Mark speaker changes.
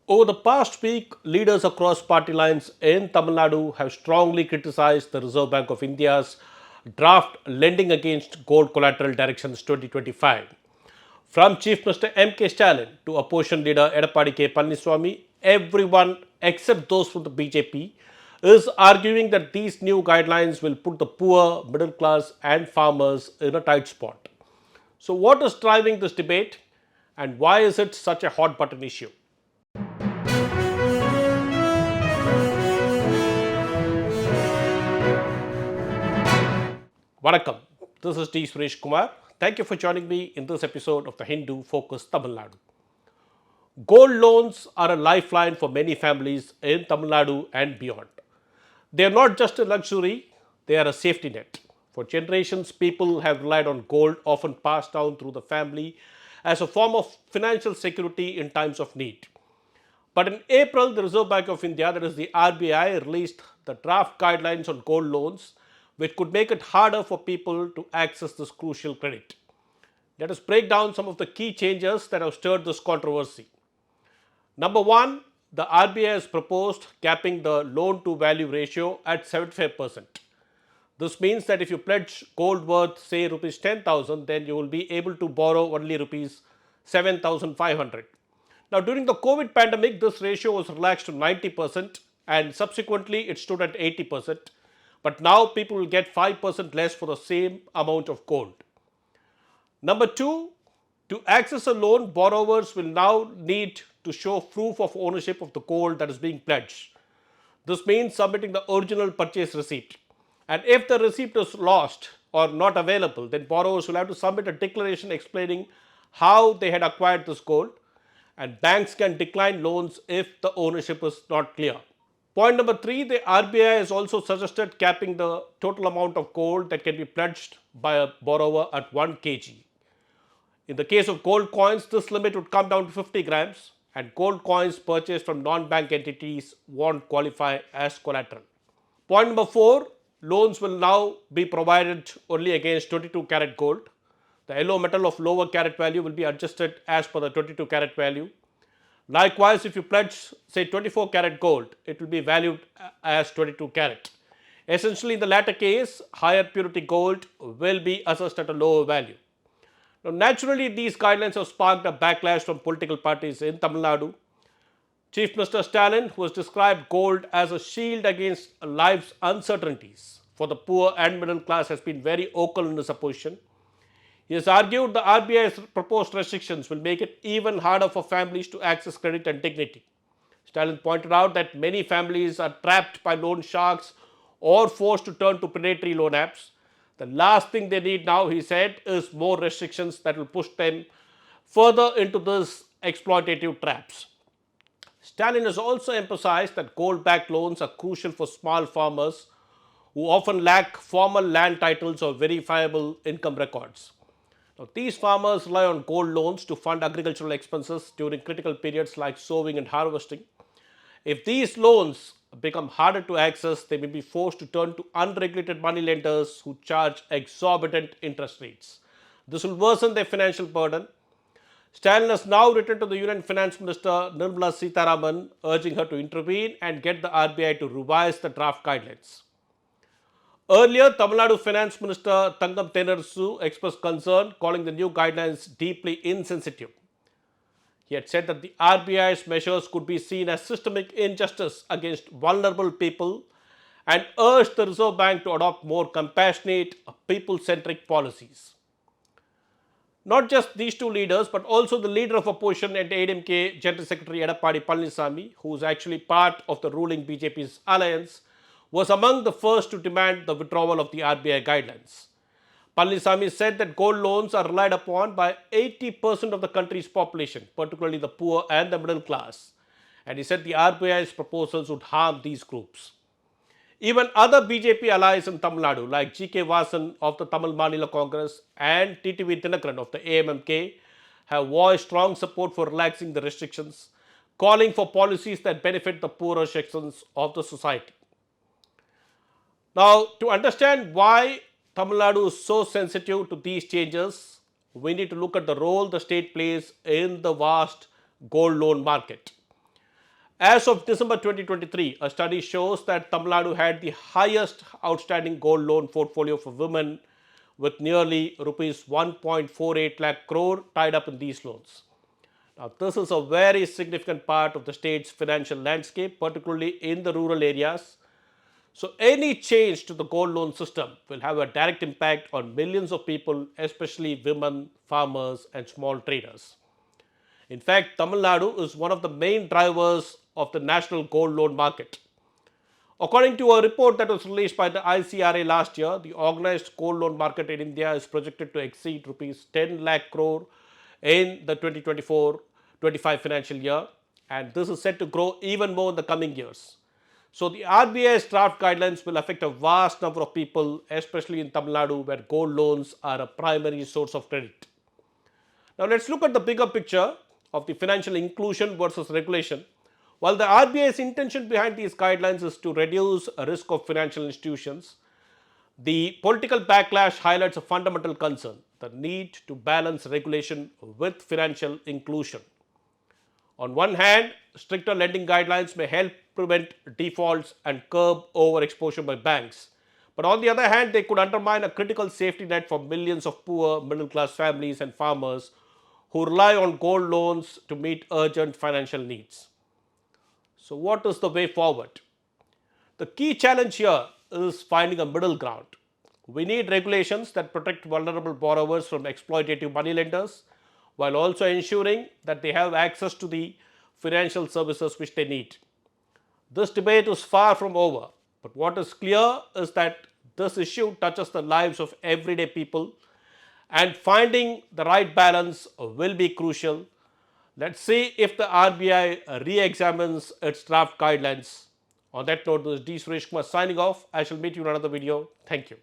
Speaker 1: Over the past week, leaders across party lines in Tamil Nadu have strongly criticized the Reserve Bank of India's draft Lending Against Gold Collateral Directions 2025. From Chief Minister M.K. Stalin to opposition leader Edappadi Palaniswami, everyone except those from the BJP is arguing that these new guidelines will put the poor, middle class, and farmers in a tight spot. So, what is driving this debate, and why is it such a hot button issue? Vanakkam, this is T. Suresh Kumar. Thank you for joining me in this episode of the Hindu Focus Tamil Nadu. Gold loans are a lifeline for many families in Tamil Nadu and beyond. They are not just a luxury, they are a safety net. For generations, people have relied on gold, often passed down through the family, as a form of financial security in times of need. But in April, the Reserve Bank of India, that is the RBI, released the draft guidelines on gold loans, which could make it harder for people to access this crucial credit. Let us break down some of the key changes that have stirred this controversy. Number one, the RBI has proposed capping the loan to value ratio at 75%. This means that if you pledge gold worth, say, rupees 10,000, then you will be able to borrow only rupees 7,500. Now, during the COVID pandemic, this ratio was relaxed to 90% and subsequently it stood at 80%. But now people will get 5% less for the same amount of gold. Number two, to access a loan, borrowers will now need to show proof of ownership of the gold that is being pledged. This means submitting the original purchase receipt. And if the receipt is lost or not available, then borrowers will have to submit a declaration explaining how they had acquired this gold, and banks can decline loans if the ownership is not clear. Point number three, the RBI has also suggested capping the total amount of gold that can be pledged by a borrower at 1 kg. In the case of gold coins, this limit would come down to 50 grams, and gold coins purchased from non-bank entities won't qualify as collateral. Point number four, loans will now be provided only against 22 carat gold. The yellow metal of lower carat value will be adjusted as per the 22 carat value. Likewise, if you pledge, say, 24 carat gold, it will be valued as 22 carat. Essentially, in the latter case, higher purity gold will be assessed at a lower value. Now, naturally, these guidelines have sparked a backlash from political parties in Tamil Nadu. Chief Minister Stalin, who has described gold as a shield against life's uncertainties for the poor and middle class, has been very vocal in his opposition. He has argued the RBI's proposed restrictions will make it even harder for families to access credit and dignity. Stalin pointed out that many families are trapped by loan sharks or forced to turn to predatory loan apps. The last thing they need now, he said, is more restrictions that will push them further into these exploitative traps. Stalin has also emphasized that gold-backed loans are crucial for small farmers who often lack formal land titles or verifiable income records. Now, these farmers rely on gold loans to fund agricultural expenses during critical periods like sowing and harvesting. If these loans become harder to access, they may be forced to turn to unregulated money lenders who charge exorbitant interest rates. This will worsen their financial burden. Stalin has now written to the Union Finance Minister Nirmala Sitharaman, urging her to intervene and get the RBI to revise the draft guidelines. Earlier, Tamil Nadu Finance Minister Tangam Tenarasu expressed concern, calling the new guidelines deeply insensitive. He had said that the RBI's measures could be seen as systemic injustice against vulnerable people and urged the Reserve Bank to adopt more compassionate, people-centric policies. Not just these two leaders, but also the leader of opposition and ADMK General Secretary Edappadi Palaniswami, who is actually part of the ruling BJP's alliance, was among the first to demand the withdrawal of the RBI guidelines. Palaniswami said that gold loans are relied upon by 80% of the country's population, particularly the poor and the middle class. And he said the RBI's proposals would harm these groups. Even other BJP allies in Tamil Nadu, like G.K. Vasan of the Tamil Manila Congress and T.T.V. Dinakaran of the AMMK, have voiced strong support for relaxing the restrictions, calling for policies that benefit the poorer sections of the society. Now, to understand why Tamil Nadu is so sensitive to these changes, we need to look at the role the state plays in the vast gold loan market. As of December 2023, a study shows that Tamil Nadu had the highest outstanding gold loan portfolio for women with nearly rupees 1.48 lakh crore tied up in these loans. Now, this is a very significant part of the state's financial landscape, particularly in the rural areas. So, any change to the gold loan system will have a direct impact on millions of people, especially women, farmers, and small traders. In fact, Tamil Nadu is one of the main drivers of the national gold loan market. According to a report that was released by the ICRA last year, the organized gold loan market in India is projected to exceed rupees 10 lakh crore in the 2024-25 financial year, and this is set to grow even more in the coming years. So the RBI's draft guidelines will affect a vast number of people, especially in Tamil Nadu, where gold loans are a primary source of credit. Now let's look at the bigger picture of the financial inclusion versus regulation. While the RBI's intention behind these guidelines is to reduce a risk of financial institutions, the political backlash highlights a fundamental concern: the need to balance regulation with financial inclusion. On one hand, stricter lending guidelines may help prevent defaults and curb overexposure by banks. But on the other hand, they could undermine a critical safety net for millions of poor middle class families and farmers who rely on gold loans to meet urgent financial needs. So, what is the way forward? The key challenge here is finding a middle ground. We need regulations that protect vulnerable borrowers from exploitative moneylenders while also ensuring that they have access to the financial services which they need. This debate is far from over, but what is clear is that this issue touches the lives of everyday people, and finding the right balance will be crucial. Let's see if the RBI re-examines its draft guidelines. On that note, this is D. Suresh Kumar signing off. I shall meet you in another video. Thank you.